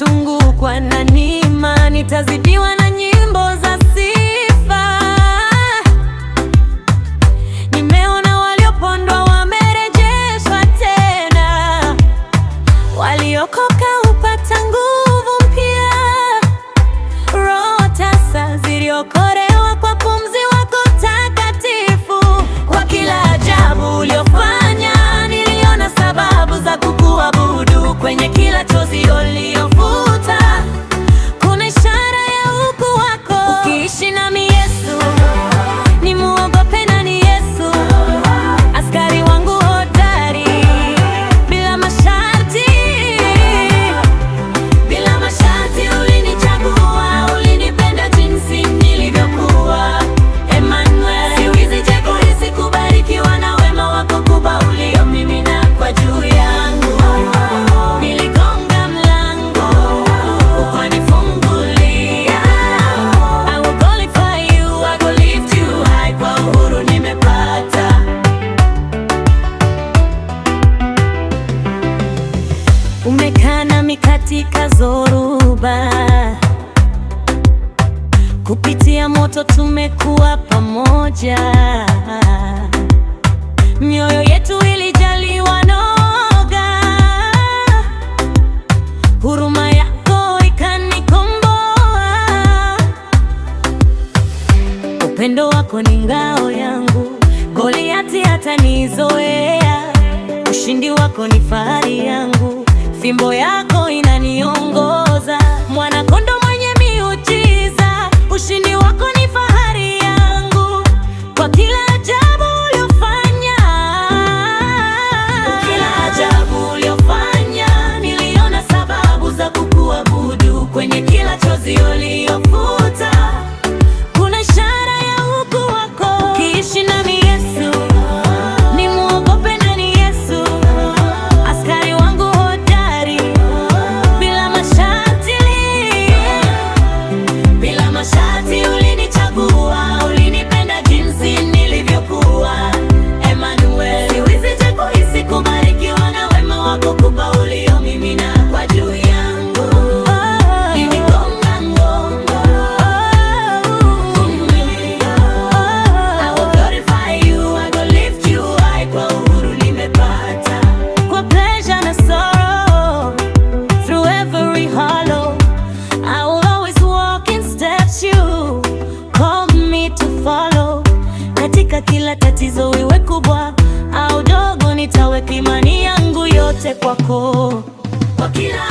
nitatungukwa na neema, nitazidiwa na nyimbo za sifa. Nimeona waliopondwa wamerejeshwa tena, waliokoka hupata nguvu mpya. Roho tasa ziliokolewa kwa pumzi wako takatifu. Kwa kila ajabu uliofanya, niliona sababu za kukuabudu. Kwenye kila chozi uliofuta, kuna ishara ya ukuu wako. Ukiishi nami Yesu, nimuogope nani? Yesu askari wangu hodari, bila masharti, bila masharti. Ulinichagua, ulinipenda jinsi nilivyokuwa. Emmanuel, siwezi je kuhisi kubarikiwa na wema wako kubwa uliomimina kwa juu yangu. Niligonga mlango, ukanifungulia. I will glorify you, I will lift you high. Kwa uhuru nimepata. Umekaa nami katika zoruba, kupitia moto tumekuwa pamoja. Mioyo yetu ilijaliwa noga, huruma yako ikanikomboa. Upendo wako ni ngao yangu, Goliati hatanizoea. Ushindi wako ni fahari yangu, fimbo yako inaniongoza. Mwana-Kondoo mwenye miujiza, ushindi wako ni fahari yangu. Kwa kila ajabu uliofanya, kila ajabu uliofanya, niliona sababu za kukuabudu. Kwenye kila chozi uliofuta, kuna ishara ya ukuu wako. Ukiishi nami Yesu, nimuogope nani? Yesu askari wangu hodari, bila masharti, bila masharti. Ulinichagua, ulinipenda jinsi nilivyokuwa. Emmanuel, siwezi je kuhisi kubarikiwa na wema wako kubwa uliomimina kwa juu yangu. Niligonga ngongo, I will glorify you, I will lift you high. Kwa uhuru nimepata. Kwa pleasure na sorrow, through every hollow, I will always walk in steps you called me to follow. Katika kila tatizo, iwe kubwa au dogo, nitaweka imani yangu yote kwako. Kwa kila